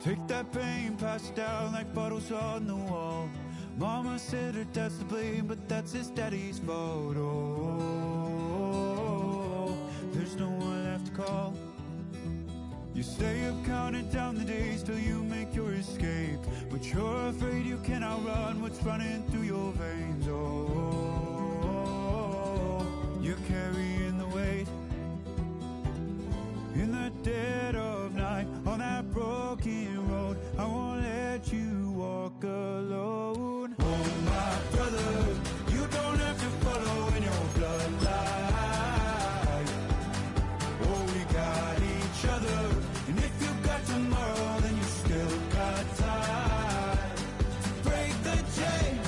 Take that pain, pass it down like bottles on the wall. Mama said her dad's to blame, but that's his daddy's fault. Oh, there's no one left to call. You stay up counting down the days till you make your escape, but you're afraid you cannot run what's running through your veins. Oh, you're carrying the weight in the dead of night on that broken road. I won't let you walk alone. Oh, my brother, you don't have to follow in your bloodline. Oh, we got each other, and if you got tomorrow, then you still got time to break the chain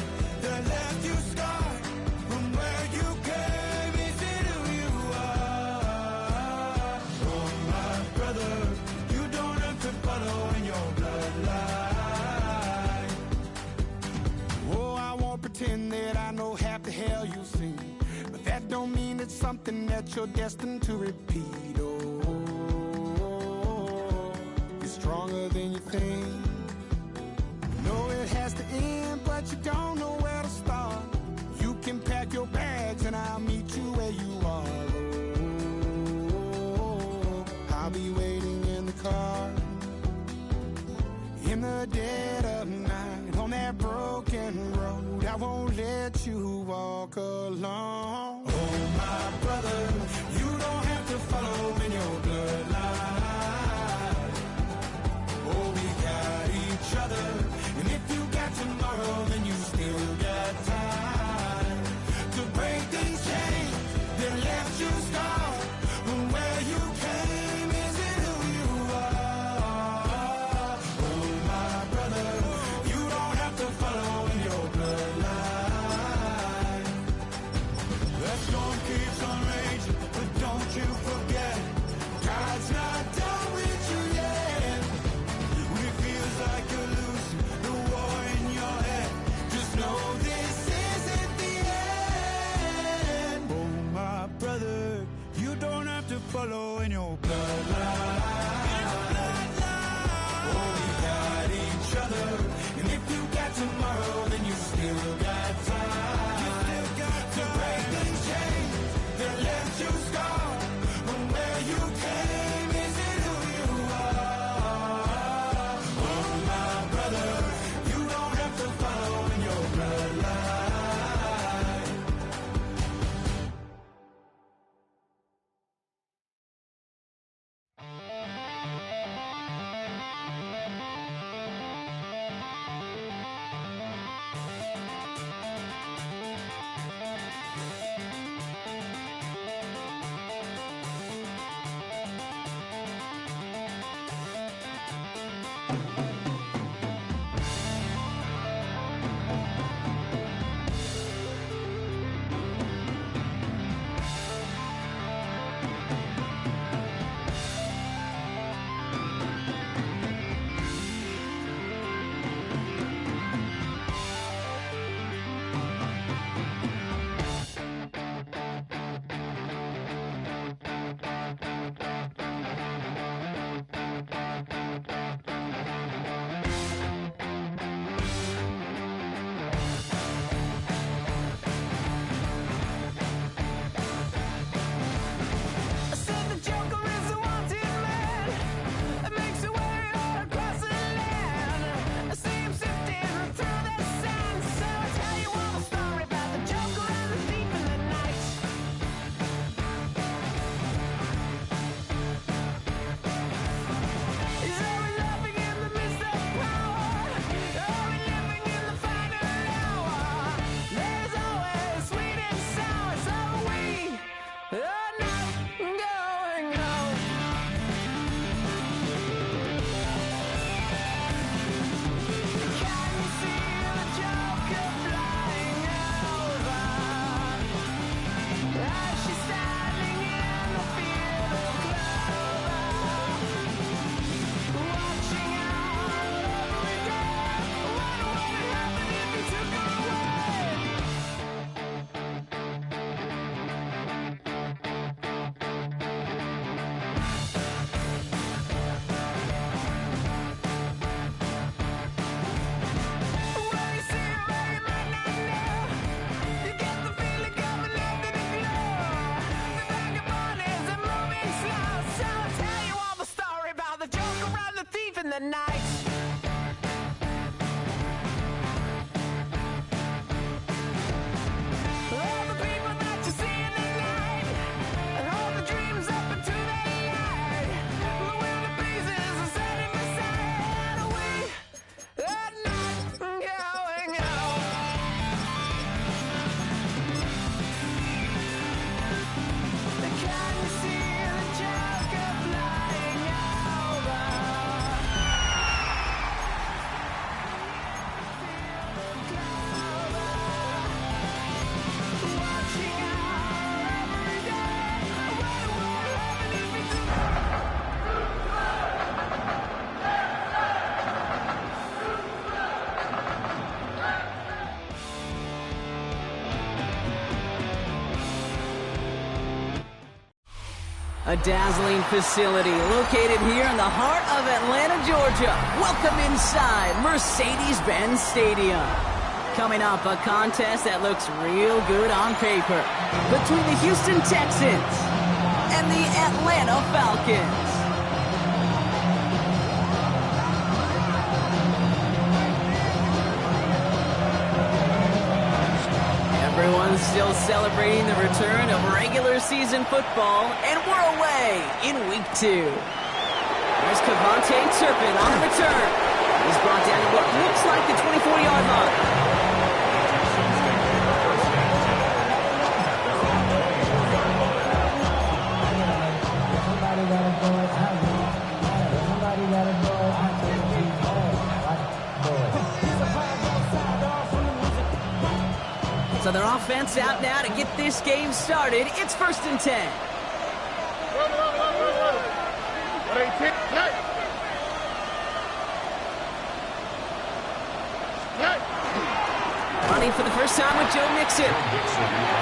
that left you scarred from where you came. Is it who you are? Oh, my brother, you don't have to follow in your bloodline. Oh, I won't pretend that I know half the hell you've seen, but that don't mean it's something that you're destined to repeat. Oh, you're stronger than you think. Know it has to end, but you don't know where to start. You can pack your bags and I'll meet you where you are. Oh, I'll be waiting in the car in the dead of night on that broken road. I won't let you walk alone. Oh, my brother, you don't have to follow in your bloodline. Oh, we got each other, and if you got tomorrow, then you still got time to break these chains that left you scarred from where you came. Is it who you are? Oh, my brother, you don't have to follow in your bloodline. That storm keeps on raging, but don't you forget, God's not done with you yet. When it feels like you're losing the war in your head, just know this isn't the end. Oh, my brother, you don't have to follow in your bloodline. Oh, we got each other, and if you got tomorrow, then you still got time. You still got to break the chains that left you scarred from where you came. Is it who you are? Oh, my brother, you don't have to follow in your bloodline. A dazzling facility located here in the heart of Atlanta, Georgia. Welcome inside Mercedes-Benz Stadium. Coming up, a contest that looks real good on paper between the Houston Texans and the Atlanta Falcons. Everyone's still celebrating the return of regular season football, and we're away in week 2. There's Cavante Turpin on the return. He's brought down to what looks like the 24-yard line. So their offense out now to get this game started. It's 1st and 10. Running for the first time with Joe Mixon.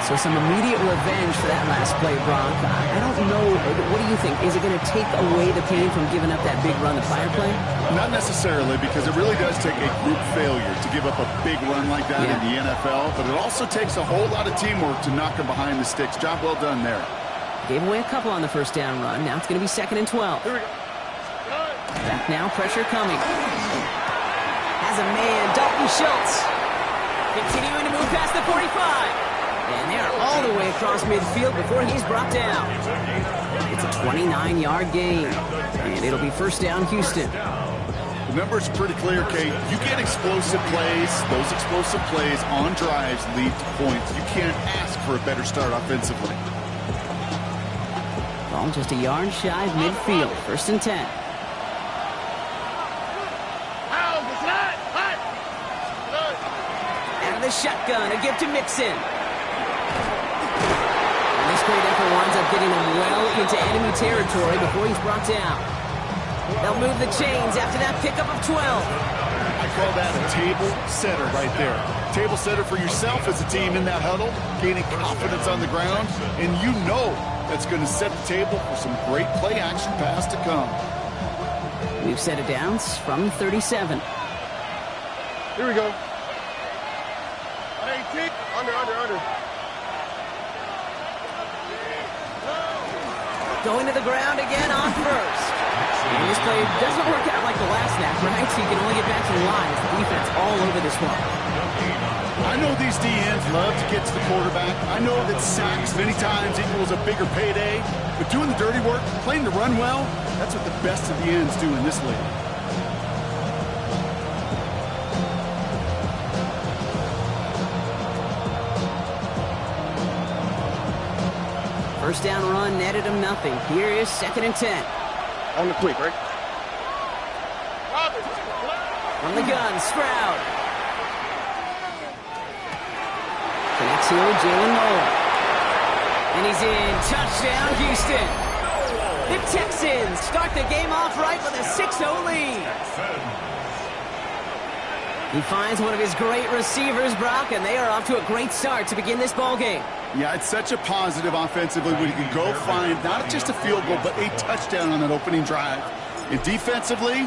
So some immediate revenge for that last play, Brock. I don't know. What do you think? Is it going to take away the pain from giving up that big run, the fire play? Not necessarily, because it really does take a group failure to give up a big run like that in the NFL. But it also takes a whole lot of teamwork to knock them behind the sticks. Job well done there. Gave away a couple on the first down run. Now it's going to be 2nd and 12. Here we go. Back now, pressure coming. Has a man, Dalton Schultz. Continuing to move past the 45. And they're all the way across midfield before he's brought down. It's a 29-yard gain. And it'll be 1st down, Houston. The number's pretty clear, Kate. You get explosive plays. Those explosive plays on drives lead to points. You can't ask for a better start offensively. Ball just a yard shy of midfield. 1st and 10. The shotgun, a give to Mixon. And this great effort winds up getting him well into enemy territory before he's brought down. They'll move the chains after that pickup of 12. I call that a table setter right there. Table setter for yourself as a team in that huddle, gaining confidence on the ground, and you know that's going to set the table for some great play action pass to come. We've set it down from 37. Here we go. Under. Going to the ground again on 1st. And this play doesn't work out like the last snap, right? So you can only get back to the line as the defense all over this one. I know these DNs love to get to the quarterback. I know that sacks many times equals a bigger payday. But doing the dirty work, playing the run well, that's what the best of the ends do in this league. First down run netted him nothing. Here is 2nd and 10. On the quick, right? From the gun, Stroud. Connects here with Jalen Noel. And he's in. Touchdown, Houston. The Texans start the game off right with a 6-0 lead. He finds one of his great receivers, Brock, and they are off to a great start to begin this ball game. Yeah, it's such a positive offensively when you can go find not just a field goal, but a touchdown on that opening drive. And defensively,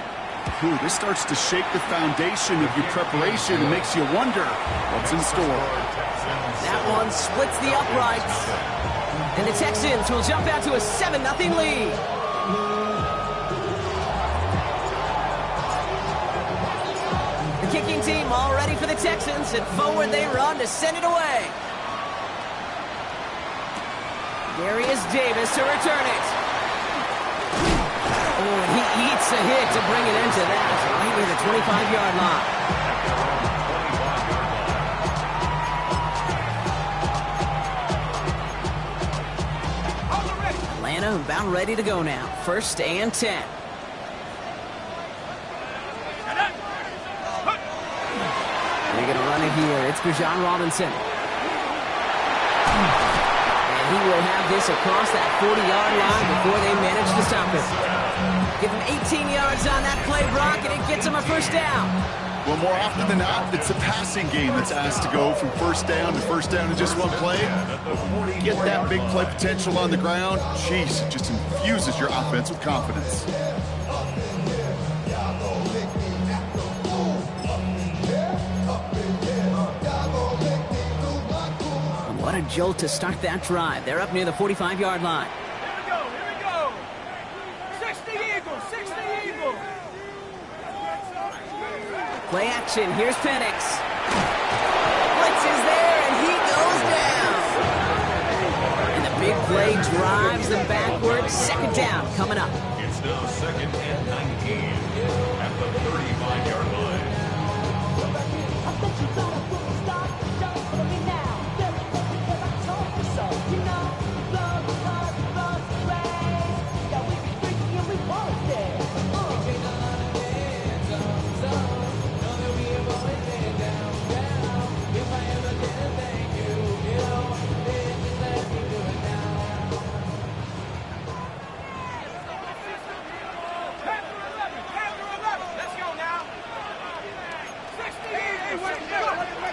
this starts to shake the foundation of your preparation and makes you wonder what's in store. That one splits the uprights. And the Texans will jump out to a 7-0 lead. The kicking team all ready for the Texans, and forward they run to send it away. Darius Davis to return it. Oh, he eats a hit to bring it into that, right near the 25-yard line. Atlanta about ready to go now. 1st and 10. They're going to run it here. It's Bijan Robinson. He will have this across that 40-yard line before they manage to stop it. Give him 18 yards on that play, Brock, and it gets him a 1st down. Well, more often than not, it's a passing game that's asked to go from first down in just one play. Get that big play potential on the ground. Jeez, it just infuses your offense with confidence. What a jolt to start that drive. They're up near the 45-yard line. Here we go. 60 Eagles, 60 Eagles. Play action. Here's Penix. Blitz is there, and he goes down. And the big play drives them backwards. Second down coming up. It's now 2nd and 19 at the 35-yard line.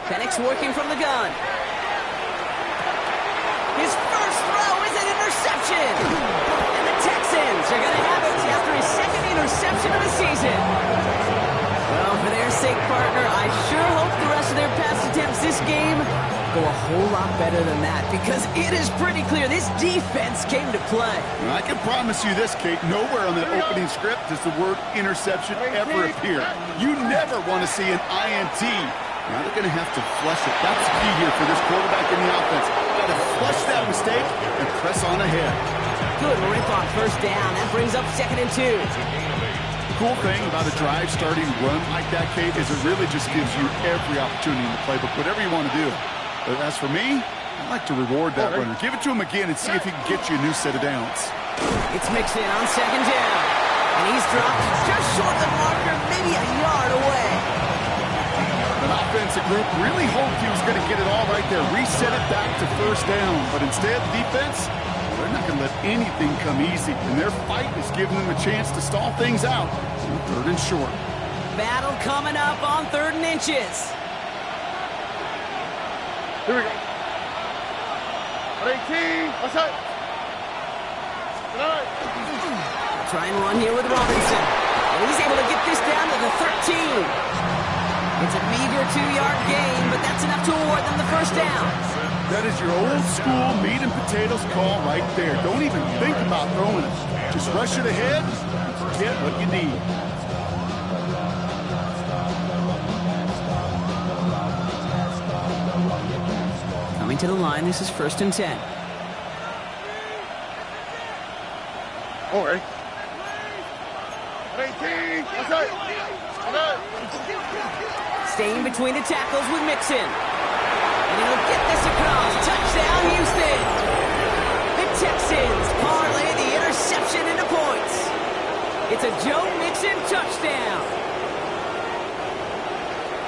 Penix working from the gun. His first throw is an interception. And the Texans are going to have it after his second interception of the season. Well, for their sake, partner, I sure hope the rest of their pass attempts this game go a whole lot better than that, because it is pretty clear this defense came to play. I can promise you this, Kate, nowhere on that opening script does the word interception ever appear. You never want to see an INT. Now they're going to have to flush it. That's the key here for this quarterback in the offense. Got to flush that mistake and press on ahead. Good rip on first down. That brings up 2nd and 2. The cool thing about a drive starting run like that, Kate, is it really just gives you every opportunity in the playbook, whatever you want to do. But as for me, I like to reward that runner. Give it to him again and see if he can get you a new set of downs. It's mixed in on 2nd down. And he's dropped just short of the marker, maybe a yard away. An offensive group really hoped he was going to get it all right there, reset it back to first down. But instead, the defense, they're not going to let anything come easy. And their fight is giving them a chance to stall things out. 3rd and short. Battle coming up on 3rd and inches. Here we go. 18. What's up? Try and run here with Robinson. And he's able to get this down to the 13. It's a meager 2-yard gain, but that's enough to award them the first down. That is your old school meat and potatoes call right there. Don't even think about throwing it. Just rush it ahead and get what you need. Coming to the line, this is 1st and 10. All right. 18. What's up? Staying between the tackles with Mixon. And he'll get this across. Touchdown, Houston. The Texans parlay the interception into points. It's a Joe Mixon touchdown.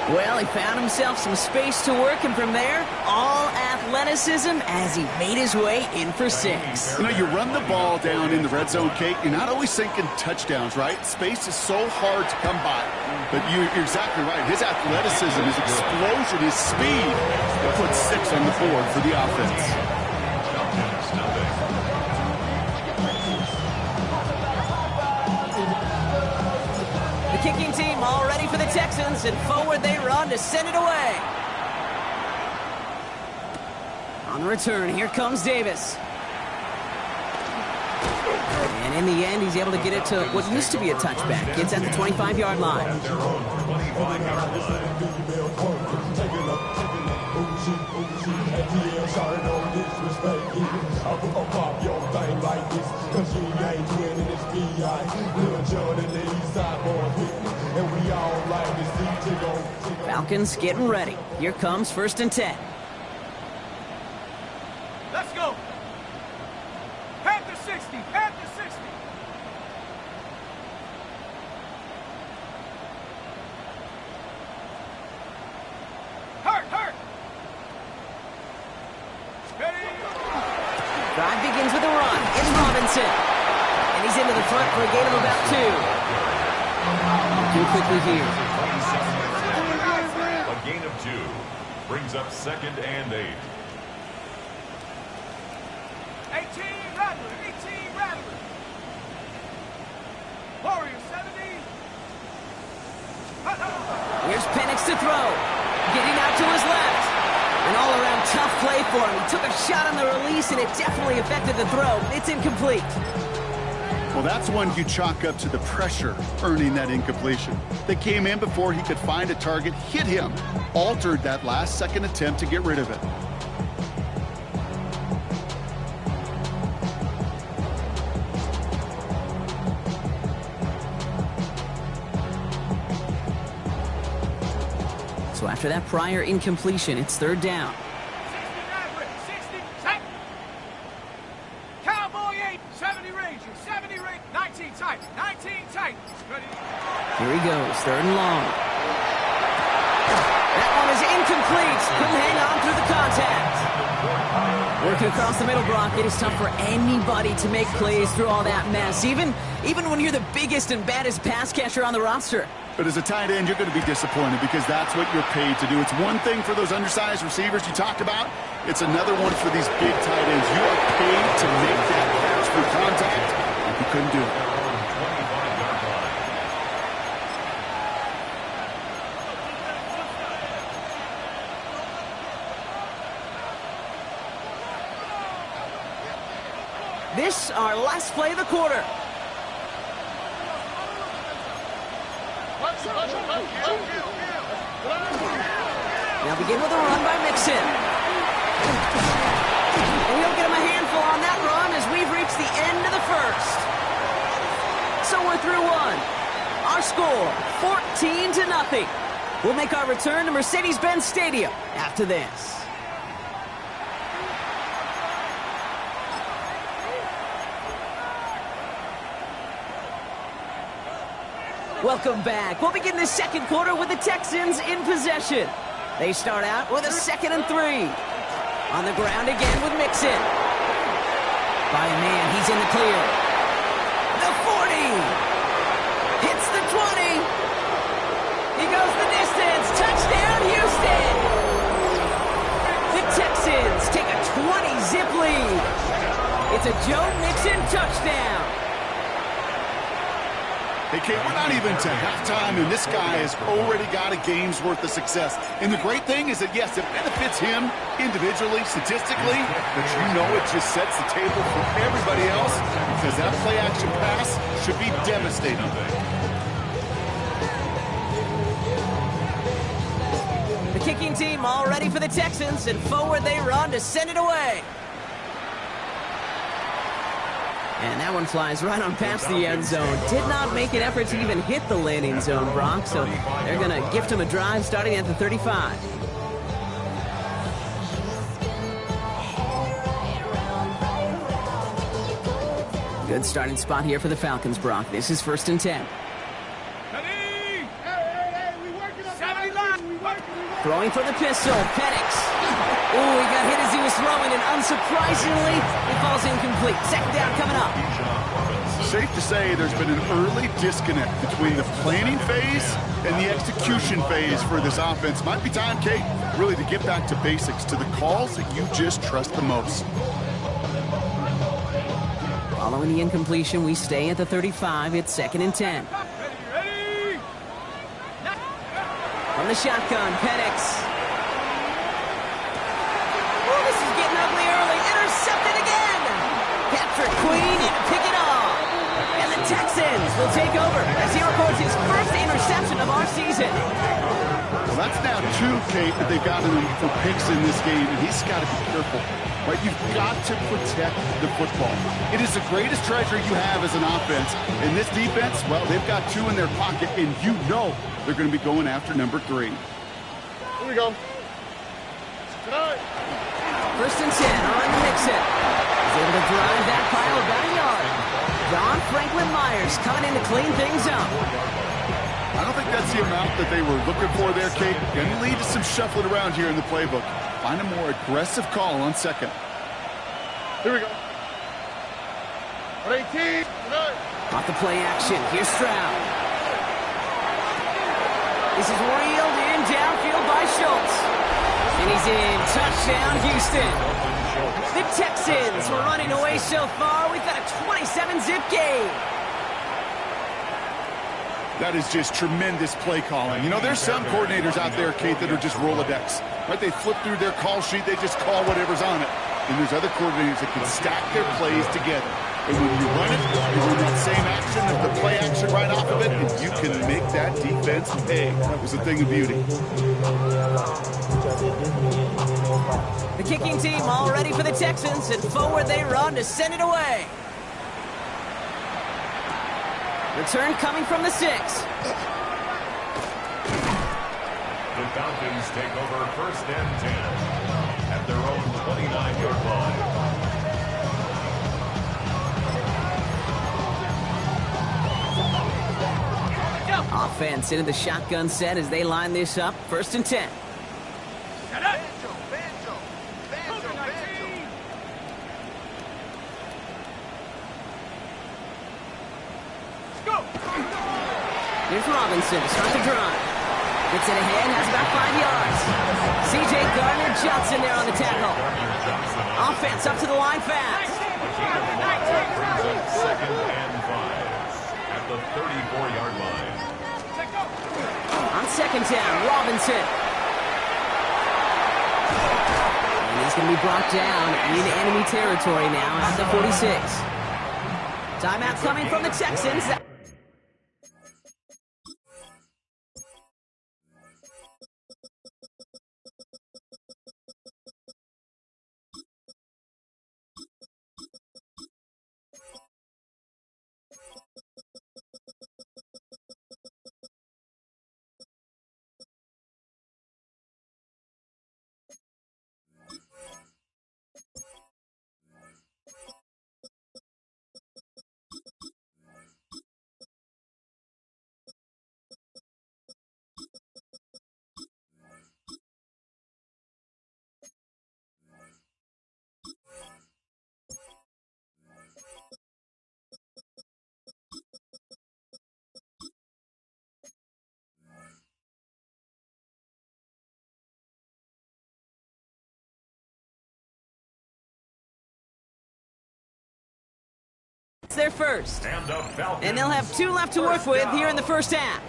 Well, he found himself some space to work, and from there, all athleticism as he made his way in for 6. You know, you run the ball down in the red zone, Kate, you're not always thinking touchdowns, right? Space is so hard to come by. But you're exactly right. His athleticism, his explosion, his speed, that puts 6 on the board for the offense. The kicking team all ready for the Texans, and forward they run to send it away. On the return, here comes Davis. And in the end, he's able to get it to what used to be a touchback. It's at the 25-yard line. Falcons getting ready. Here comes 1st and 10. Let's go. Panther 60. Panther 60. Hurt. Ready. Drive begins with a run. It's Robinson. And he's into the front for a gain of about 2. Too quickly here. brings up 2nd and 8. 18 Rattler, 18 Rattler. Warrior 70. Here's Penix to throw. Getting out to his left. An all-around tough play for him. He took a shot on the release, and it definitely affected the throw. It's incomplete. Well, that's one you chalk up to the pressure earning that incompletion. They came in before he could find a target, hit him, altered that last-second attempt to get rid of it. So after that prior incompletion, it's 3rd down. 60 Rattler, 60 tight. Cowboy 8, 70 Ranger, 70 Ranger, 19 tight, 19 tight. Ready? Here he goes, 3rd and long. That one is incomplete. Couldn't hang on through the contact. Working across the middle, Brock, it is tough for anybody to make plays through all that mess, even when you're the biggest and baddest pass catcher on the roster. But as a tight end, you're going to be disappointed because that's what you're paid to do. It's one thing for those undersized receivers you talked about. It's another one for these big tight ends. You are paid to make that catch through contact, and you couldn't do it. This, our last play of the quarter. Now begin with a run by Mixon. And he'll get him a handful on that run as we've reached the end of the first. So we're through one. Our score, 14-0. We'll make our return to Mercedes-Benz Stadium after this. Welcome back. We'll begin the second quarter with the Texans in possession. They start out with a 2nd and 3. On the ground again with Mixon. By a man, he's in the clear. The 40. Hits the 20. He goes the distance. Touchdown, Houston. The Texans take a 20-zip lead. It's a Joe Mixon touchdown. Hey, Kate, we're not even to halftime, and this guy has already got a game's worth of success. And the great thing is that, yes, it benefits him individually, statistically, but you know it just sets the table for everybody else because that play-action pass should be devastating. The kicking team all ready for the Texans, and forward they run to send it away. And that one flies right on past the end zone. Did not make an effort to even hit the landing zone, Brock, so they're going to gift him a drive starting at the 35. Good starting spot here for the Falcons, Brock. This is 1st and 10. Throwing for the pistol, Penix. Ooh, he got hit as he was throwing, and unsurprisingly, it falls incomplete. 2nd down coming up. Safe to say there's been an early disconnect between the planning phase and the execution phase for this offense. Might be time, Kate, really to get back to basics, to the calls that you just trust the most. Following the incompletion, we stay at the 35. It's 2nd and 10. From the shotgun, Penix. Oh, this is getting ugly early. Intercepted again. Patrick Queen to pick it off. And the Texans will take over as he records his first interception of our season. Well, that's now 2, Kate, that they've gotten him for picks in this game, and he's got to be careful. Right? You've got to protect the football. It is the greatest treasure you have as an offense. And this defense, well, they've got 2 in their pocket, and you know they're going to be going after number 3. Here we go. Tonight. 1st and 10 on Mixon. He's able to drive that pile about a yard. Don Franklin Myers coming in to clean things up. I don't think that's the amount that they were looking for there, Kate. Going to lead to some shuffling around here in the playbook. Find a more aggressive call on 2nd. Here we go. 18. Off the play action. Here's Stroud. This is reeled in downfield by Schultz. And he's in. Touchdown, Houston. The Texans were running away so far. We've got a 27-zip game. That is just tremendous play calling. You know, there's some coordinators out there, Kate, that are just Rolodex. Right? They flip through their call sheet. They just call whatever's on it. And there's other coordinators that can stack their plays together. And when you run it, you run that same action, the play action right off of it, and you can make that defense pay. That was a thing of beauty. The kicking team all ready for the Texans, and forward they run to send it away. Return coming from the 6. The Falcons take over 1st and 10 at their own 29-yard line. Offense into the shotgun set as they line this up. 1st and 10. Here's Robinson to start the drive. Gets it ahead, has about 5 yards. C.J. Gardner jumps in there on the tackle. Offense up to the line fast. Brings up 2nd and 5 at the 34-yard line. On 2nd down, Robinson. And he's going to be brought down in enemy territory now at the 46. Timeout coming from the Texans. Their first. And they'll have 2 left to work with here in the 1st half.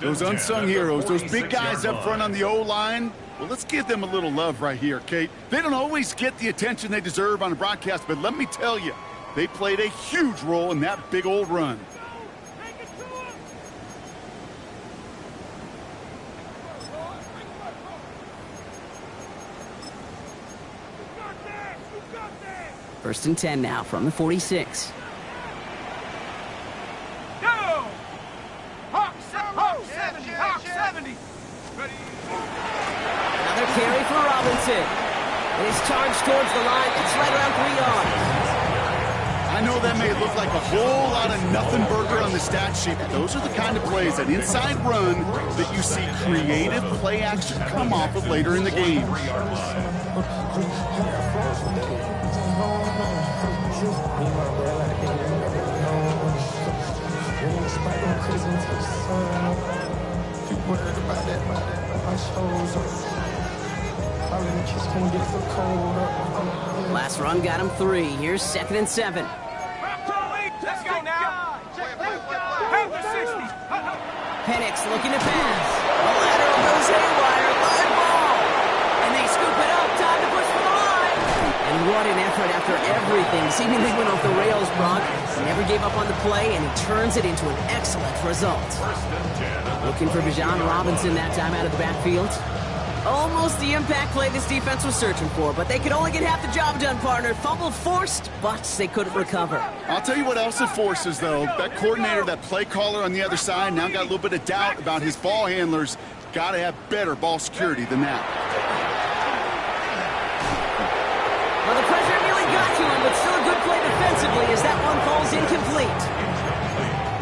Those unsung heroes, those big guys up front on the O-line, well, let's give them a little love right here, Kate. They don't always get the attention they deserve on a broadcast, but let me tell you, they played a huge role in that big old run. First and 10 now from the 46. Go! Hawk 70, Hawk 70. Ready? Another carry for Robinson. And he's charged towards the line. It's right around 3 yards. I know that may look like a whole lot of nothing burger on the stat sheet, but those are the kind of plays, that inside run, that you see creative play action come off of later in the game. Last run got him 3. Here's 2nd and 7. Let's go now. Have the 60. Penix looking to pass. The lateral goes haywire. Live ball. And they scoop it up. Time to push for the line. And what an effort after everything seemingly went off the rails, Brock. He never gave up on the play, and he turns it into an excellent result. Looking for Bijan Robinson that time out of the backfield. Almost the impact play this defense was searching for, but they could only get half the job done, partner. Fumble forced, but they couldn't recover. I'll tell you what else it forces, though. That coordinator, that play caller on the other side, now got a little bit of doubt about his ball handlers. Got to have better ball security than that. Well, the pressure nearly got to him, but still a good play defensively as that one falls incomplete.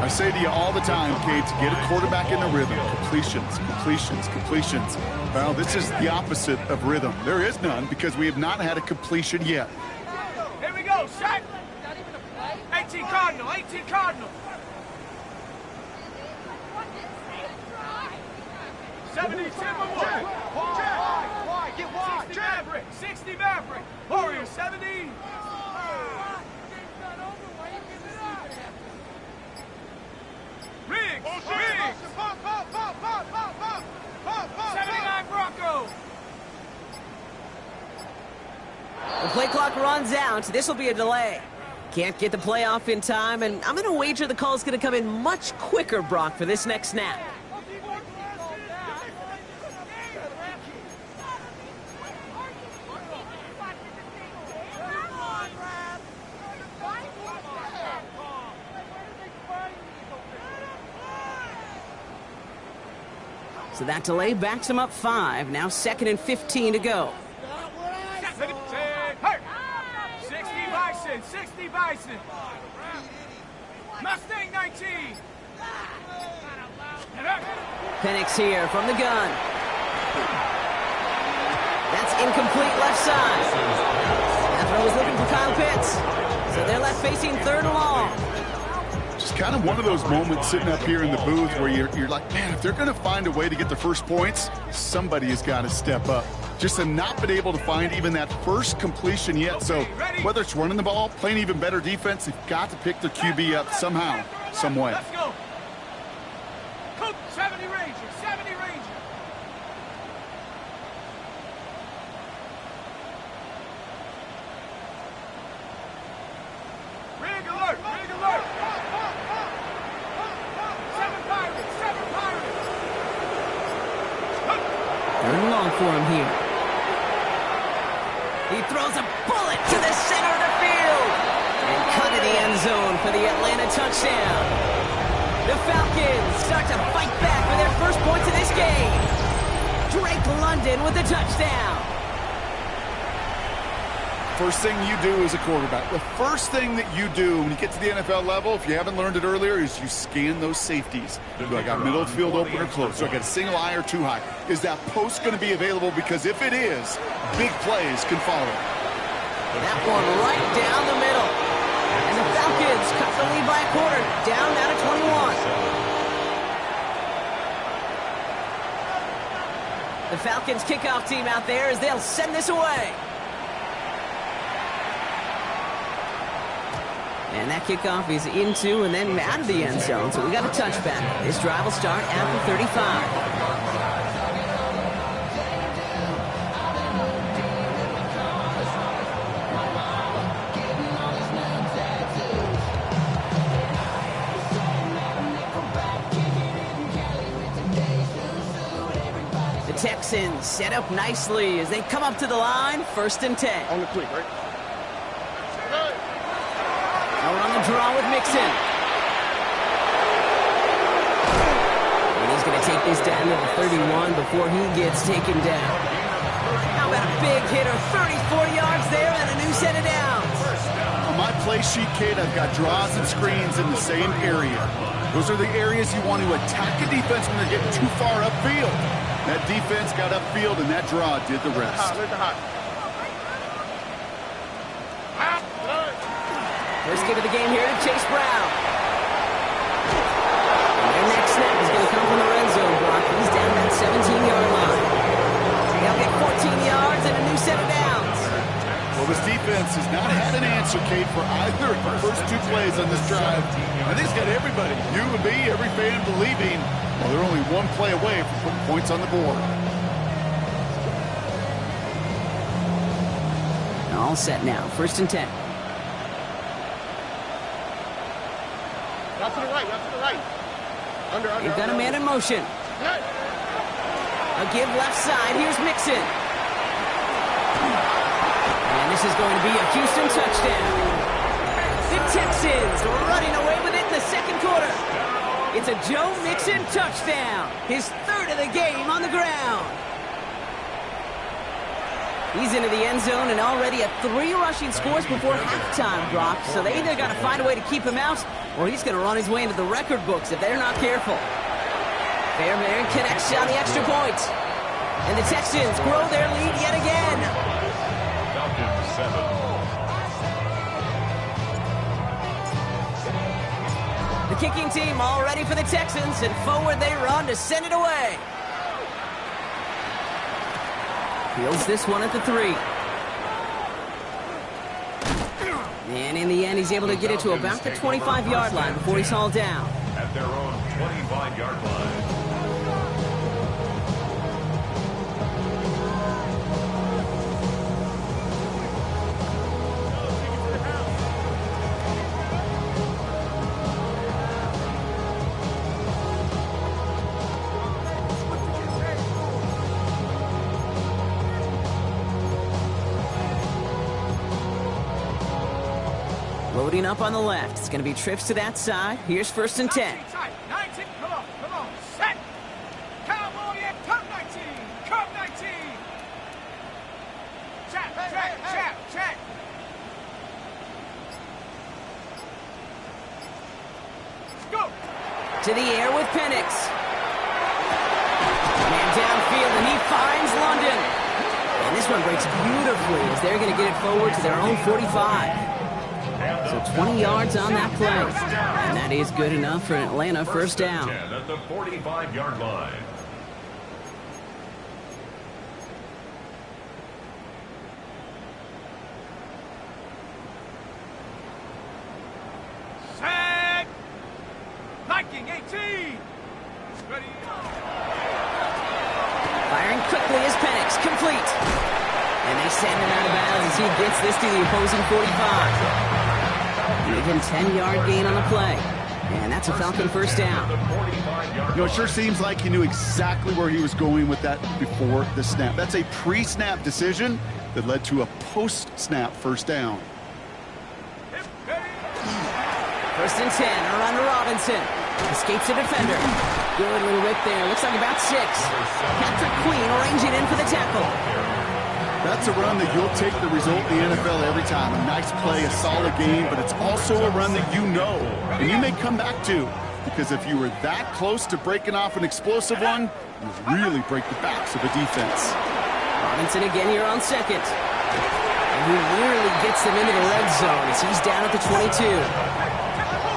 I say to you all the time, Kate, to get a quarterback in the rhythm, completions, completions, completions. Well, this is the opposite of rhythm. There is none because we have not had a completion yet. Here we go, shot. 18 Cardinal, 18 Cardinal. 72 more. 60 Maverick. Warrior 70. Riggs. Riggs. 79 Bronco. The play clock runs out. This will be a delay. Can't get the play off in time, and I'm going to wager the call is going to come in much quicker, Brock, for this next snap. So that delay backs him up 5. Now 2nd and 15 to go. 60 Bison. Mustang 19. Penix here from the gun. That's incomplete left side. That throw was looking for Kyle Pitts. So they're left facing 3rd and long. Just kind of one of those moments sitting up here in the booth where you're like, man, if they're going to find a way to get the first points, somebody has got to step up. Just have not been able to find even that first completion yet. So whether it's running the ball, playing even better defense, they've got to pick their QB up somehow, some way. Let's go. Coop 70 Ranger. 70 Ranger. Rig alert. Rig alert. 7 Pirates. 7 Pirates. 3rd and long for him here. He throws a bullet to the center of the field and cut to the end zone for the Atlanta touchdown. The Falcons start to fight back for their first points of this game. Drake London with the touchdown. First thing you do as a quarterback, the first thing that you do when you get to the NFL level, if you haven't learned it earlier, is you scan those safeties. Do I got middle of the field open or close? Do I got a single high or 2 high? Is that post going to be available? Because if it is, big plays can follow. That one right down the middle. And the Falcons cut the lead by a quarter, down now to 21. The Falcons kickoff team out there as they'll send this away. And that kickoff is into and then out of the end zone, so we got a touchback. This drive will start at the 35. The Texans set up nicely as they come up to the line, 1st and 10. On the quick, right? On the draw with Mixon. And he's going to take this down to the 31 before he gets taken down. How about a big hitter, 30-40 yards there and a new set of downs. On my play sheet, Kate, I've got draws and screens in the same area. Those are the areas you want to attack a defense when they're getting too far upfield. That defense got upfield, and that draw did the rest. First kick of the game here to Chase Brown. And their next snap is going to come from the red zone block. He's down that 17-yard line. They'll get 14 yards and a new set of downs. Well, this defense has not had an answer, Kate, for either of the first 2 plays on this drive. I think it's got everybody, you and me, every fan believing, well, they're only 1 play away from putting points on the board. All set now, 1st and 10. Out to the right, out to the right. Under. They've got a man in motion. A give left side. Here's Mixon. And this is going to be a Houston touchdown. The Texans running away with it in the 2nd quarter. It's a Joe Mixon touchdown. His 3rd of the game on the ground. He's into the end zone and already at 3 rushing scores before halftime dropped. So they either got to find a way to keep him out or he's going to run his way into the record books if they're not careful. Fairbairn connects on the extra point. And the Texans grow their lead yet again. Falcons 7. The kicking team all ready for the Texans, and forward they run to send it away. Fields this one at the 3. And in the end, he's able to get it to about the 25-yard line before he's hauled down. At their own 25-yard line. Loading up on the left. It's going to be trips to that side. Here's 1st and 10. 19, come on, set. Cowboy and come 19, come 19. Check. Go. To the air with Penix. Man downfield, and he finds London. And this one breaks beautifully as they're going to get it forward to their own 45. So 20 yards on that play. And that is good enough for an Atlanta first down. 10 at the 45-yard line. Set. Viking 18. Ready. Firing quickly is Penix. Complete. And they send him out of bounds as he gets this to the opposing 45. Even 10-yard gain on the play. And that's a Falcon first down. You know, it sure seems like he knew exactly where he was going with that before the snap. That's a pre-snap decision that led to a post-snap first down. 1st and 10, a run to Robinson. Escapes a defender. Good little whip there. Looks like about 6. Patrick Queen arranging in for the tackle. That's a run that you'll take the result in the NFL every time. A nice play, a solid game, but it's also a run that you know and you may come back to, because if you were that close to breaking off an explosive one, you really break the backs of a defense. Robinson again here on 2nd. And he nearly gets them into the red zone as he's down at the 22.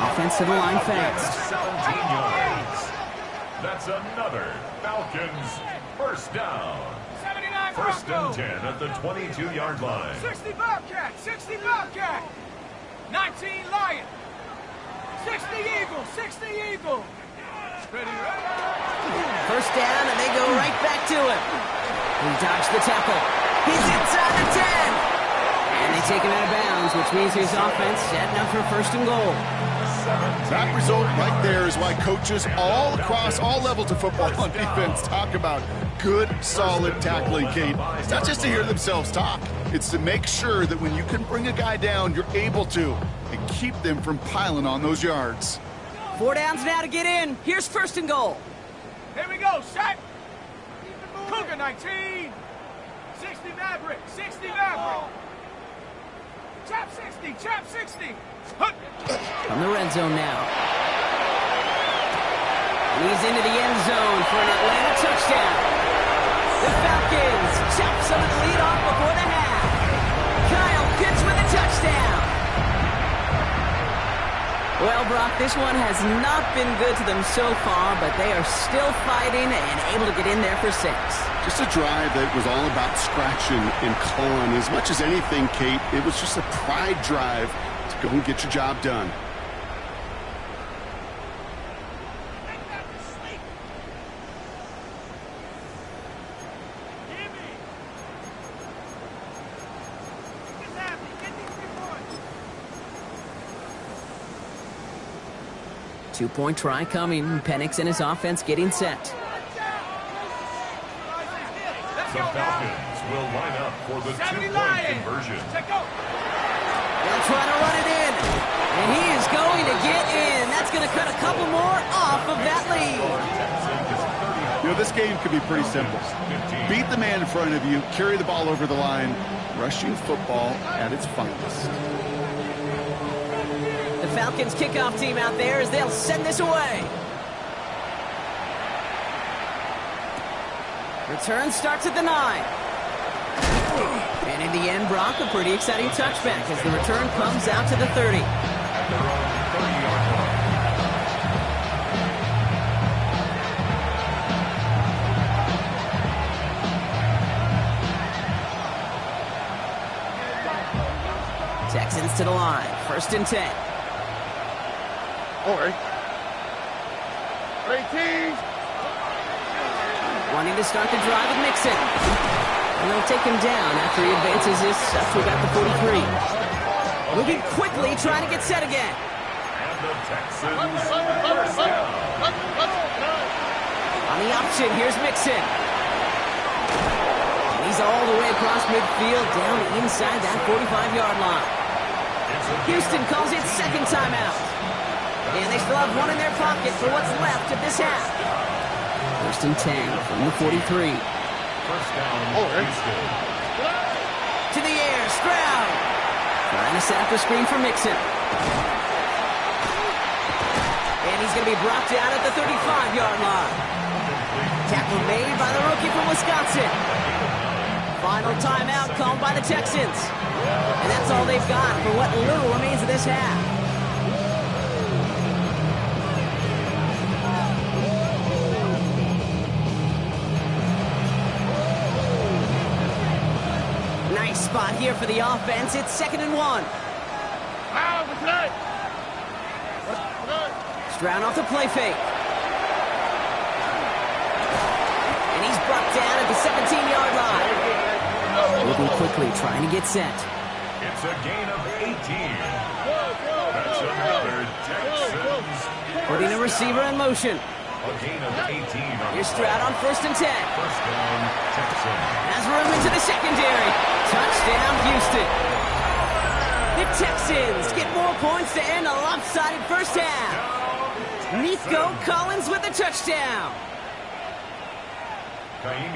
Offense to the line fast. 17 yards. That's another Falcons first down. 1st and 10 at the 22-yard line. 60 Bobcat, 19 Lion, 60 Eagle. Ready. 1st down, and they go right back to him. He dodged the tackle. He's inside the 10. And they take him out of bounds, which means his offense setting up for 1st and goal. That result right there is why coaches all across all levels of football on defense talk about good, solid tackling, Kate. It's not just to hear themselves talk. It's to make sure that when you can bring a guy down, you're able to, and keep them from piling on those yards. 4 downs now to get in. Here's 1st and goal. Here we go, set. Cougar 19. 60 Maverick. Chap 60. From the red zone now. He's into the end zone for an Atlanta touchdown. The Falcons chop some of the lead off before the half. Kyle Pitts with a touchdown. Well, Brock, this one has not been good to them so far, but they are still fighting and able to get in there for 6. Just a drive that was all about scratching and clawing. As much as anything, Kate, it was just a pride drive to go and get your job done. Two-point try coming. Penix and his offense getting set. The Falcons will line up for the 2-point conversion. They'll try to run it in. And he is going to get in. That's going to cut a couple more off of that lead. You know, this game could be pretty simple. Beat the man in front of you, carry the ball over the line, rushing football at its finest. The Falcons kickoff team out there as they'll send this away. Return starts at the 9. And in the end, Brock, a pretty exciting touchback as the return comes out to the 30. At their own 30-yard line. Texans to the line. 1st and 10. All right. 18. Wanting to start the drive with Mixon. And they'll take him down after he advances this up to about the 43. Moving quickly, trying to get set again. And the Texans first down. On the option, here's Mixon. And he's all the way across midfield, down inside that 45-yard line. Houston calls it 2nd timeout. And they still have one in their pocket for what's left of this half. 1st and 10 from the 43. First down, Houston. To the air, Stroud. Trying to set up a screen for Mixon. And he's going to be brought down at the 35-yard line. Tackle made by the rookie from Wisconsin. Final timeout called by the Texans. And that's all they've got for what little remains of this half. Nice spot here for the offense. It's 2nd and 1. Stroud off the play fake. And he's brought down at the 17-yard line. Moving quickly, trying to get set. It's a gain of 18. That's another Texans. Putting a receiver in motion. A gain of 18. Here's Stroud on 1st and 10. First down, Texans. Has room into the secondary. Touchdown, Houston. The Texans get more points to end a lopsided first half. Nico Collins with the touchdown.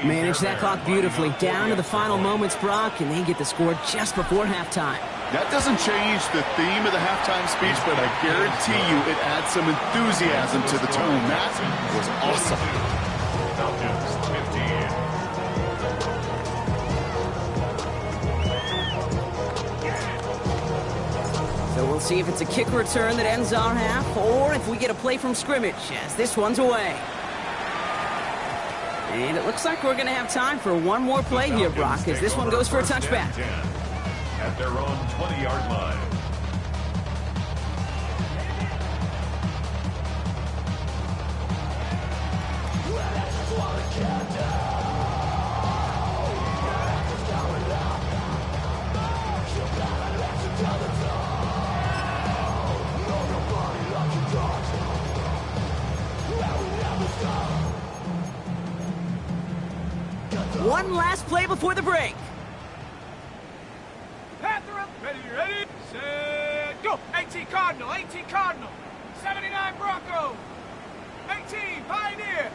Managed that clock beautifully down to the final moments, Brock, and they get the score just before halftime. That doesn't change the theme of the halftime speech, but I guarantee you it adds some enthusiasm to the tone. That was awesome. Falcons 15. So we'll see if it's a kick return that ends our half, or if we get a play from scrimmage, as this one's away. And it looks like we're going to have time for one more play here, Brock, as this one goes for a touchback. At their own 20-yard line. One last play before the break. Panther up. Ready, set, go. 18 Cardinal, 18 Cardinal. 79 Bronco. 18 Pioneer.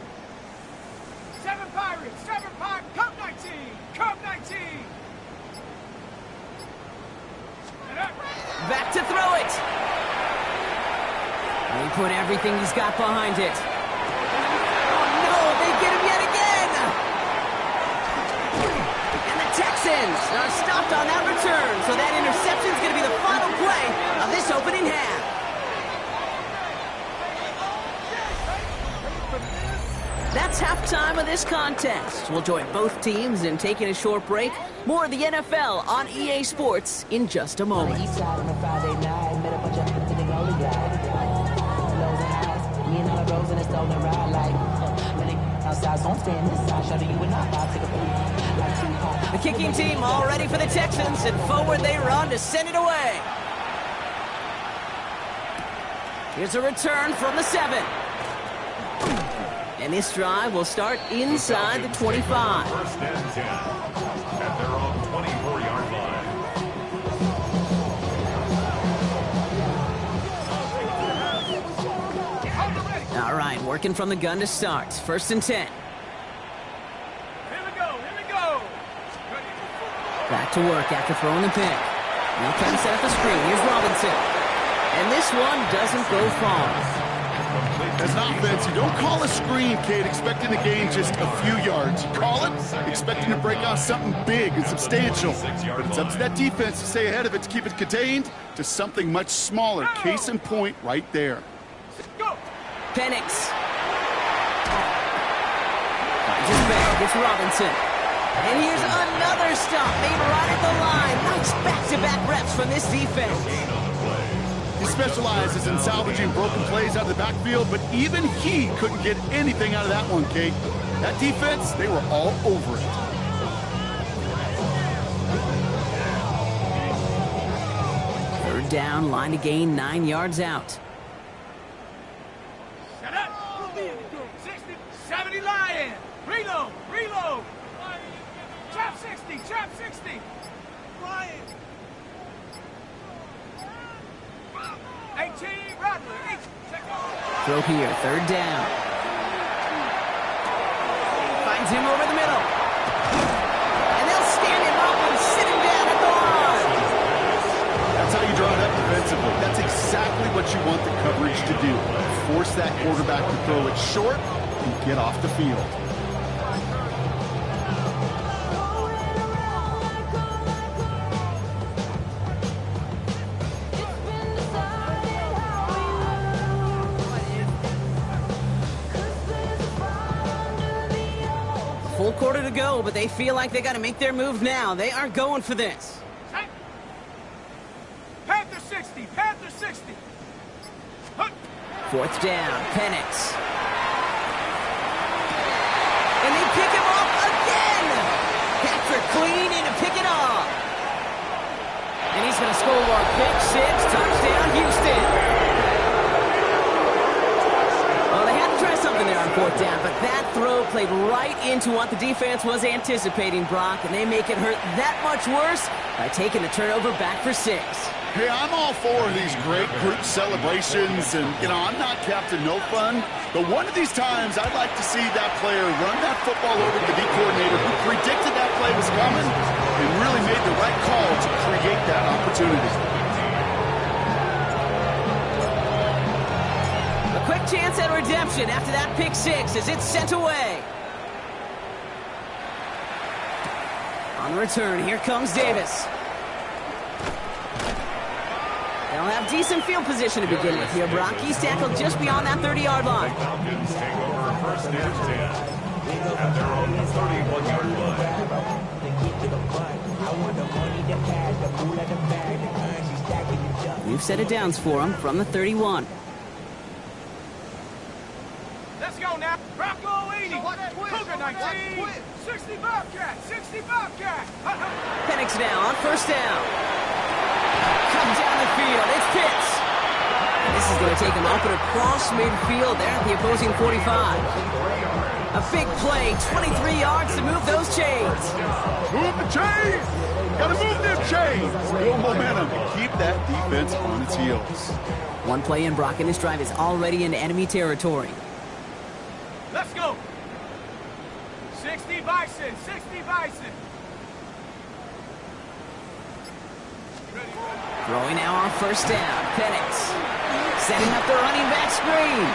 7 Pirates, 7 Pirates. Cup 19, Cup 19. Back to throw it. He put everything he's got behind it. Oh no, they get him yet again. And the Texans are stopped on that return, so that interception is going to be the final play of this opening half. That's halftime of this contest. We'll join both teams in taking a short break. More of the NFL on EA Sports in just a moment. The kicking team all ready for the Texans, and forward they run to send it away. Here's a return from the 7. And this drive will start inside the 25. First and 10 at their own 24-yard line. All right, working from the gun to start. 1st and 10. Here we go, here we go. Back to work after throwing the pick. Now trying to set up the screen. Here's Robinson. And this one doesn't go far. As an offense, you don't call a screen, Kate, expecting to gain just a few yards. You call it expecting to break off something big and substantial. But it's up to that defense to stay ahead of it, to keep it contained to something much smaller. Case in point right there. Go. Penix. Finds his back. It's Robinson. And here's another stop made right at the line. Nice back-to-back reps from this defense. He specializes in salvaging broken plays out of the backfield, but even he couldn't get anything out of that one, Kate. That defense, they were all over it. Third down, line to gain 9 yards out. Set up. 60, 70 Lion. Reload, reload. Trap 60, trap 60. Lion. 18, Rattler. 8. Throw here, third down. Finds him over the middle. And they'll stand him up and sit him down at the line. That's how you draw it up defensively. That's exactly what you want the coverage to do. Force that quarterback to throw it short and get off the field. Full quarter to go, but they feel like they got to make their move now. They are going for this. Panther 60, Panther 60. Fourth down, Penix. And they pick him off again. Patrick clean in to pick it off. And he's going to score one. Pick six, touchdown, Houston. Well, they had to try something there on fourth down, but that throw played right into what the defense was anticipating, Brock, and they make it hurt that much worse by taking the turnover back for 6. Hey, I'm all for these great group celebrations, and, I'm not Captain No Fun, but one of these times I'd like to see that player run that football over to the D coordinator who predicted that play was coming and really made the right call to create that opportunity. A quick chance at redemption after that pick six as it's sent away. On the return, here comes Davis. They'll have decent field position to begin with here, Brock. He's tackled just beyond that 30-yard line. Falcons take over first and 10 at their own 31-yard line. We've set it downs for him from the 31. Let's go now. Bronco 80. Cougar 19. 60 Bobcat. 60 Bobcat. Penix now on first down. Comes down the field. It's Pitts. And this is going to take him up and across midfield there at the opposing 45. A big play, 23 yards to move those chains. Move the chains! Gotta move them chains! Build momentum and keep that defense on its heels. One play in, Brock, and this drive is already in enemy territory. Let's go. 60 Bison. 60 Bison. Throwing now on first down. Penix setting up the running back screen.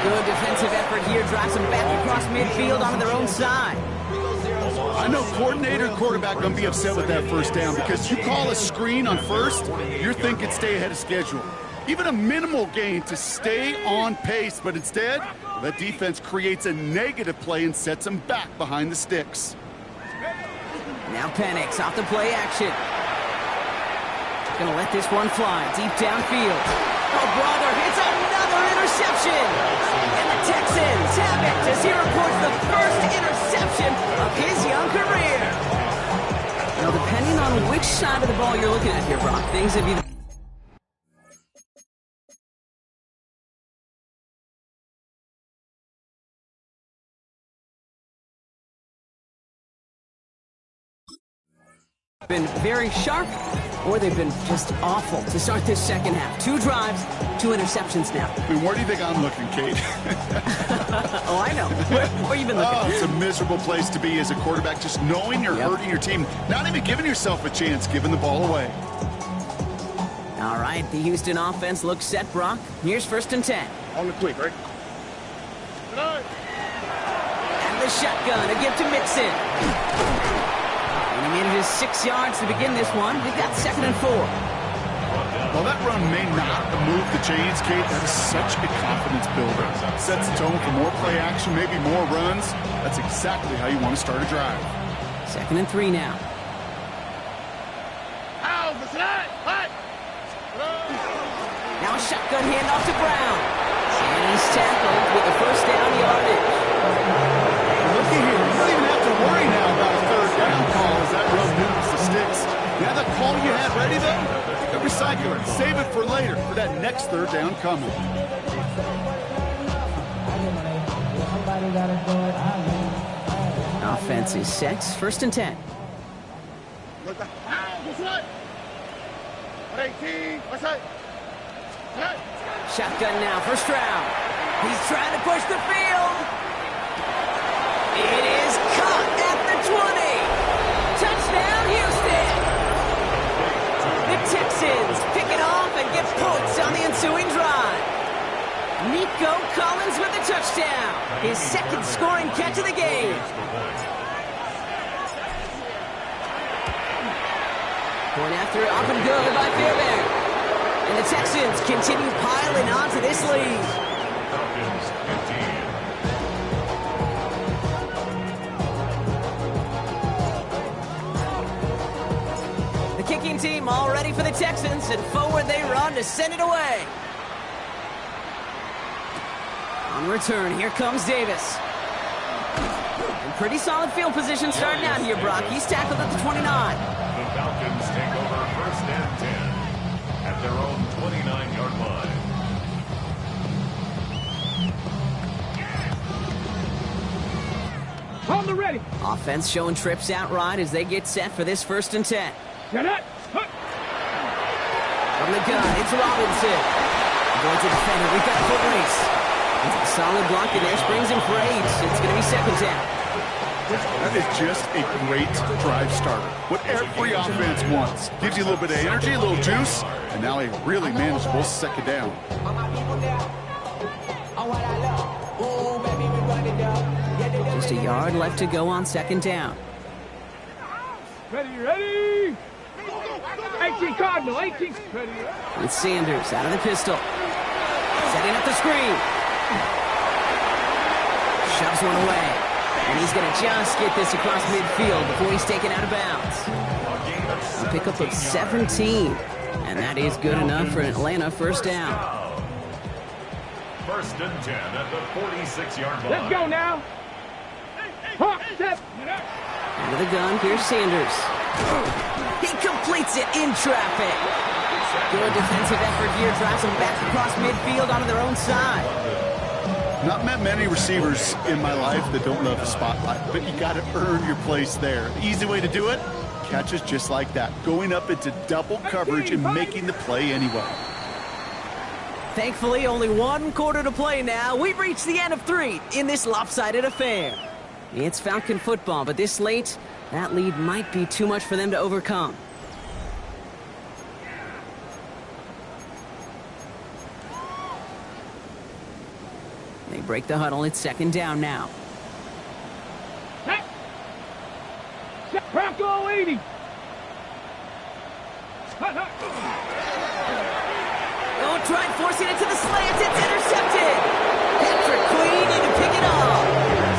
Good defensive effort here. Drives them back across midfield onto their own side. I know coordinator and quarterback going to be upset with that first down because you call a screen on first, you're thinking stay ahead of schedule. Even a minimal gain to stay on pace, but instead, the defense creates a negative play and sets them back behind the sticks. Now Penix off the play action. Gonna let this one fly deep downfield. Oh, brother, it's another interception. And the Texans have it as he reports the first interception of his young career. Now, depending on which side of the ball you're looking at here, Brock, things have either been very sharp, or they've been just awful to start this second half. 2 drives, 2 interceptions now. I mean, where do you think I'm looking, Kate? Oh, I know. Where you been looking? Oh, it's a miserable place to be as a quarterback, just knowing you're hurting your team, not even giving yourself a chance, giving the ball away. All right, the Houston offense looks set, Brock. Here's first and 10. On the quick, right? And the shotgun to give to Mixon. And he manages 6 yards to begin this one. We've got second and 4. While that run may not move the chains, Kate, that is such a confidence builder. Sets the tone for more play action, maybe more runs. That's exactly how you want to start a drive. 2nd and 3 now. Now a shotgun handoff to Brown. And he's tackled with the first down yardage. Looky here, you don't even have to worry now about a 3rd down call as that run moves the sticks. You have that call you had ready, though? Recycle it. Save it for later for that next 3rd down coming. Offense is set. 1st and 10. Shotgun now, 1st round. He's trying to push the field. It is caught at the 20. Touchdown, Houston. The Texans pick it off and get points on the ensuing drive. Nico Collins with the touchdown. His 2nd scoring catch of the game. Point after up and good by Fairbairn. And the Texans continue piling on to this lead. Falcons 15. The kicking team all ready for the Texans, and forward they run to send it away. On return, here comes Davis. And pretty solid field position starting out here, Brock. He's tackled at the 29. The Falcons take over 1st and 10 at their own 29-yard line. Hold the ready. Offense showing trips out right as they get set for this 1st and 10. Get it. From the gun, it's Robinson. Going to defend it. We've got a foot race. It's a solid block in there. Springs him for 8. It's going to be 2nd down. That is just a great drive starter. What every offense wants. Gives you a little bit of energy, a little juice, and now a really manageable 2nd down. Just a yard left to go on 2nd down. Ready. 18 Cardinal, 18. Ready. With Sanders out of the pistol. Setting up the screen. Shoves one away. And he's going to just get this across midfield before he's taken out of bounds. A pickup of 17. And that is good enough for an Atlanta 1st down. 1st and 10 at the 46-yard line. Let's go now. Hawk, step. Out of the gun, here's Sanders. He completes it in traffic. Good defensive effort here. Drives them back across midfield onto their own side. Not met many receivers in my life that don't love the spotlight, but you got to earn your place there. The easy way to do it, catches just like that, going up into double coverage and making the play anyway. Thankfully, only 1 quarter to play now. We've reached the end of 3 in this lopsided affair. It's Falcon football, but this late, that lead might be too much for them to overcome. They break the huddle. It's 2nd down now. Bronco 80. Oh, tried forcing it to the slants. It's intercepted. Patrick Queen in to pick it off.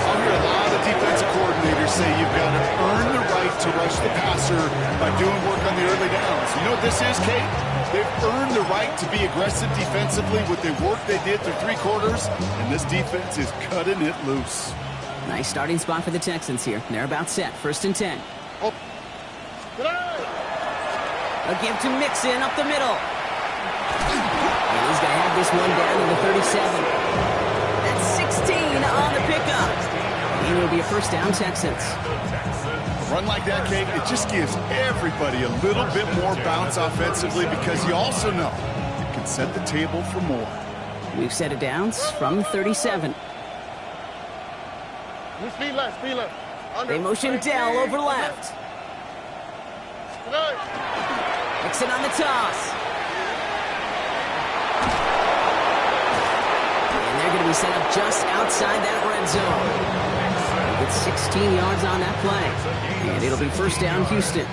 I hear a lot of defensive coordinators say you've got to earn the right to rush the passer by doing work on the early downs. You know what this is, Kate? They've earned the right to be aggressive defensively with the work they did through 3 quarters, and this defense is cutting it loose. Nice starting spot for the Texans here. They're about set. 1st and 10. Oh. A give to Mixon up the middle. And he's going to have this one down to the 37. That's 16 on the pickup. And it'll be a 1st down, Texans. A run like that, Kate, it just gives everybody a little bit more bounce offensively because you also know it can set the table for more. We've set it downs from 37. Speed left. They motion Dell over left. Mixon on the toss. And they're going to be set up just outside that red zone. It's 16 yards on that play. And it'll be 1st down, Houston.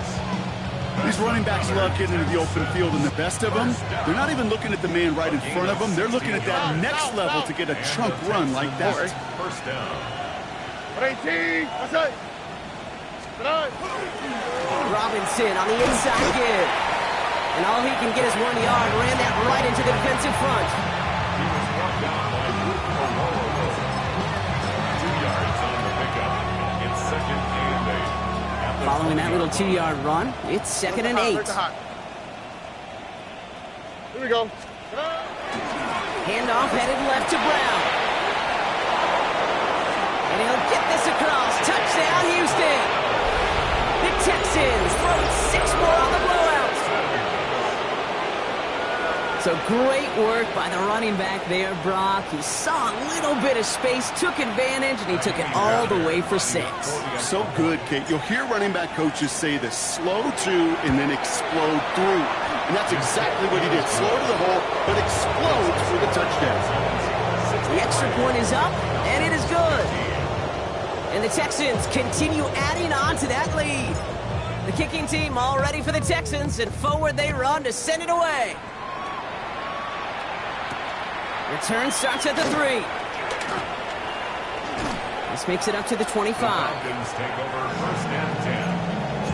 These running backs love getting into the open field, and the best of them, they're not even looking at the man right in front of them. They're looking at that next level to get a chunk run like that. 1st down. 18. What's that? Robinson on the inside give. And all he can get is 1 yard. Ran that right into the defensive front. He was brought down by Whoa. 2 yards on the pickup. It's 2nd and 8. Following that little 2-yard run, it's 2nd and 8. Here we go. Handoff headed left to Brown. And he'll get this across. Touchdown, Houston. The Texans throw 6 more on the blowout. So great work by the running back there, Brock. He saw a little bit of space, took advantage, and he took it all the way for 6. So good, Kate. You'll hear running back coaches say this: slow to and then explode through. And that's exactly what he did. Slow to the hole, but explodes for the touchdown. The extra point is up, and it is good. And the Texans continue adding on to that lead. The kicking team all ready for the Texans, and forward they run to send it away. Return starts at the 3. This makes it up to the 25. The Falcons take over 1st and 10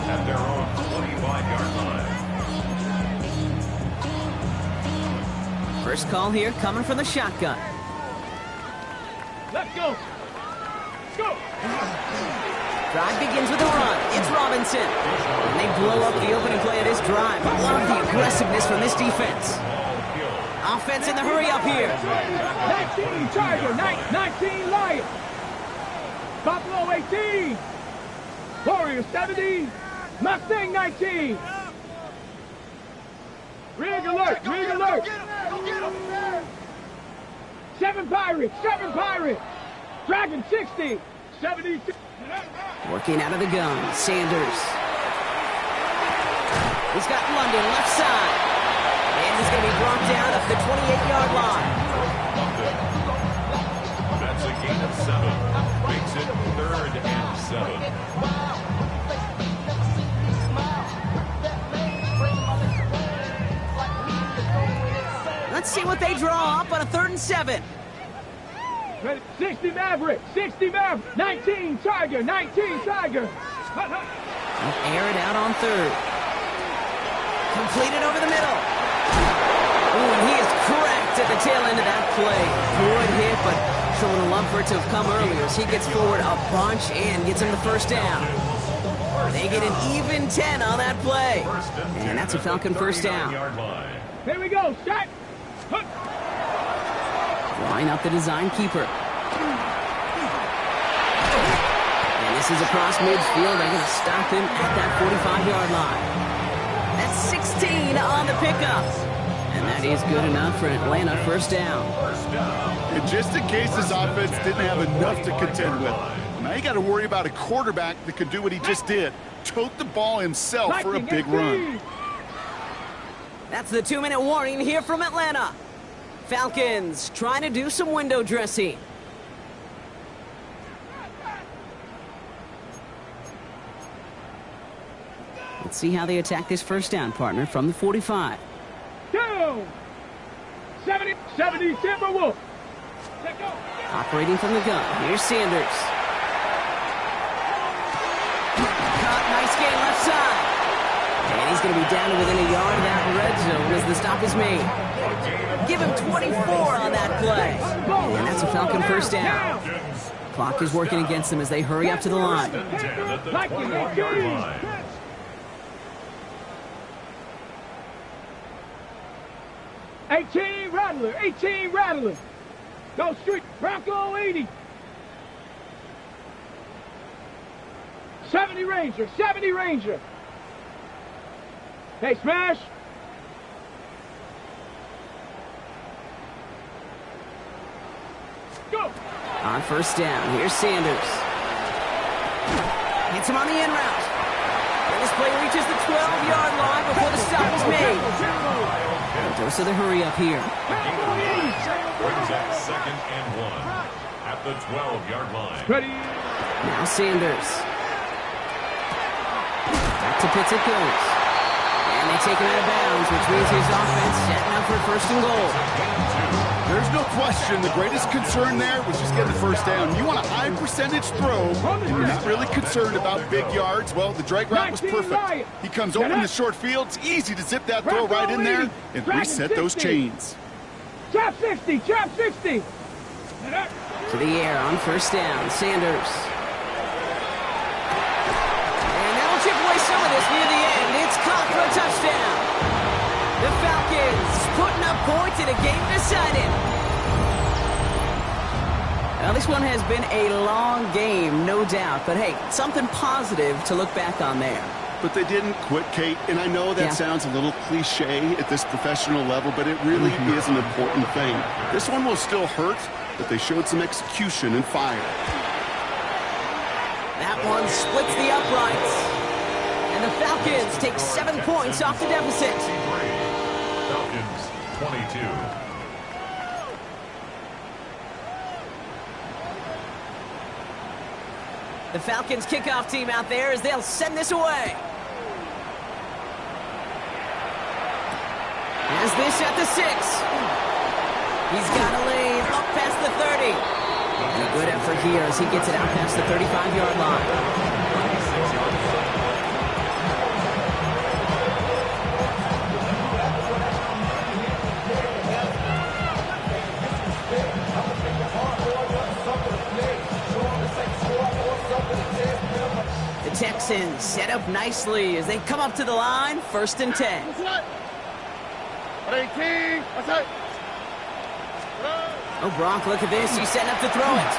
at their own 25-yard line. First call here coming from the shotgun. Let's go. Go. Drive begins with a run. It's Robinson. And they blow up the opening play of this drive. I love the aggressiveness from this defense. Offense in the hurry up here. 19 Tiger, 19 Lion. Buffalo 18. Warrior 70. Mustang 19. Rig alert, rig alert. 7 Pirates, 7 Pirates. Dragon 60. 72. Working out of the gun, Sanders. He's got London left side. And he's going to be brought down up the 28-yard line. That's a gain of 7. Makes it 3rd and 7. Let's see what they draw up on a 3rd and 7. 60 Maverick, 60 Maverick. 19 Tiger, 19 Tiger. Air it out on 3rd. Completed over the middle. Ooh, and he is cracked at the tail end of that play. Good hit, but showing a love for it to have come earlier as he gets forward a bunch and gets him the 1st down. They get an even 10 on that play. And that's a Falcon 1st down. Here we go, set. Line up the design keeper. And this is across midfield. They're going to stop him at that 45-yard line. That's 16 on the pickup. And that is good enough for Atlanta 1st down. And just in case this offense didn't have enough to contend with, now you got to worry about a quarterback that could do what he just did. Tote the ball himself for a big run. That's the 2-minute warning here from Atlanta. Falcons trying to do some window dressing. Let's see how they attack this 1st down, partner, from the 45. 70 Timberwolf. Operating from the gun. Here's Sanders. Caught, nice gain left side. And he's going to be down to within a yard of that red zone as the stop is made. Give him 24 on that play. And that's a Falcon 1st down. Clock is working against them as they hurry up to the line. 18 Rattler, 18 Rattler. Go street, Bronco 80. 70 Ranger, 70 Ranger. Hey, smash. Go. On 1st down, here's Sanders. Hits him on the in route. And this play reaches the 12-yard line before the stop is made. Dose of the hurry up here. Brings up 2nd and 1 at the 12-yard line. Ready. Now Sanders. Back to Pitts it goes. And they take him out of bounds, which means his offense setting up for 1st and goal. There's no question. The greatest concern there was just getting the first down. You want a high percentage throw, and you're not really concerned about big yards. Well, the drag route was perfect. He comes open the short field. It's easy to zip that throw right in there and reset those chains. Trap 60, trap 60. To the air on first down, Sanders. And that'll chip away some of this near the end. It's caught for a touchdown. The Falcons putting up points in a game decided. Now, this one has been a long game, no doubt. But, hey, something positive to look back on there. But they didn't quit, Kate. And I know that sounds a little cliche at this professional level, but it really is an important thing. This one will still hurt, but they showed some execution and fire. That one splits the uprights. And the Falcons take 7 points off the deficit. Falcons 22. The Falcons kickoff team out there as they'll send this away. Has this at the 6. He's got a lane up past the 30. And a good effort here as he gets it out past the 35-yard line. Texans set up nicely as they come up to the line, 1st and 10. Oh, Gronk, look at this. He's setting up to throw it.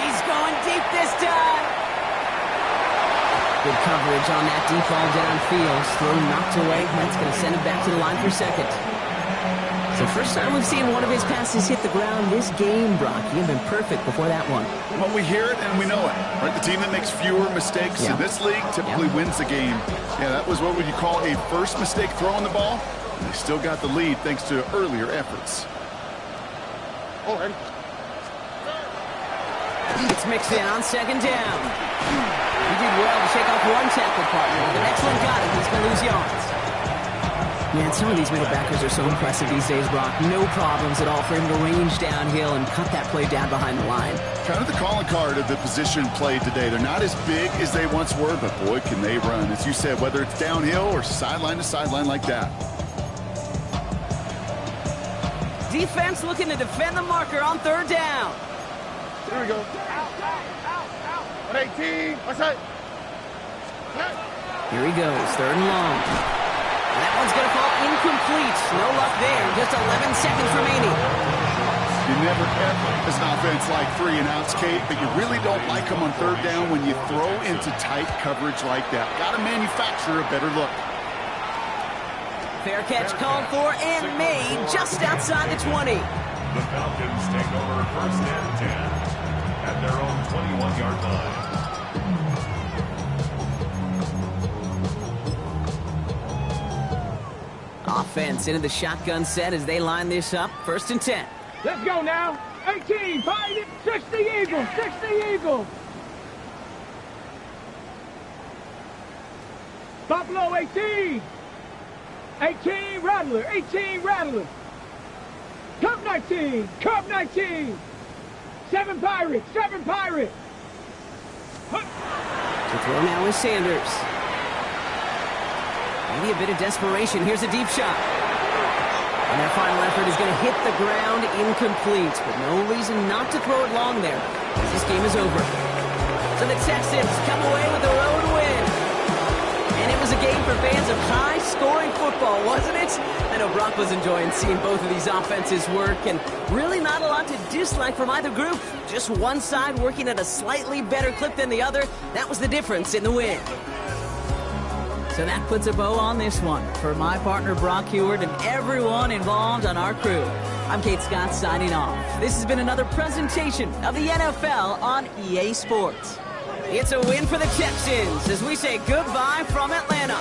He's going deep this time. Good coverage on that deep ball downfield. Throw knocked away. That's going to send him back to the line for 2nd. So first time we've seen one of his passes hit the ground this game, Brock. You've been perfect before that one. Well, we hear it and we know it, right? The team that makes fewer mistakes in this league typically wins the game. Yeah, that was what would you call a first mistake throwing the ball. And they still got the lead thanks to earlier efforts. It's mixed in on 2nd down. He did well to shake off one tackle partner. The next one got him. He's going to lose yards. Man, some of these middle backers are so impressive these days, Brock. No problems at all for him to range downhill and cut that play down behind the line. Kind of the calling card of the position played today. They're not as big as they once were, but boy, can they run. As you said, whether it's downhill or sideline to sideline like that. Defense looking to defend the marker on 3rd down. Here we go. Out. 18. What's that? Here he goes, 3rd and long. That one's going to fall incomplete. No luck there. Just 11 seconds remaining. You never ever, as an offense, like 3 and outs, Kate, but you really don't like them on 3rd down when you throw into tight coverage like that. Got to manufacture a better look. Fair catch called for and made just outside the 20. The Falcons take over 1st and 10 at their own 21-yard line. Offense into the shotgun set as they line this up. 1st and 10. Let's go now. 18, find it. 60 Eagles, 60 Eagles. Buffalo 18. 18 Rattler, 18 Rattler. Cub 19, Cub 19. 7 Pirates, 7 Pirates. To throw now is Sanders. Maybe a bit of desperation. Here's a deep shot. And their final effort is going to hit the ground incomplete, but no reason not to throw it long there, as this game is over. So the Texans come away with a road win. And it was a game for fans of high-scoring football, wasn't it? I know Brock was enjoying seeing both of these offenses work, and really not a lot to dislike from either group. Just one side working at a slightly better clip than the other. That was the difference in the win. So that puts a bow on this one. For my partner Brock Heward and everyone involved on our crew, I'm Kate Scott signing off. This has been another presentation of the NFL on EA Sports. It's a win for the Texans as we say goodbye from Atlanta.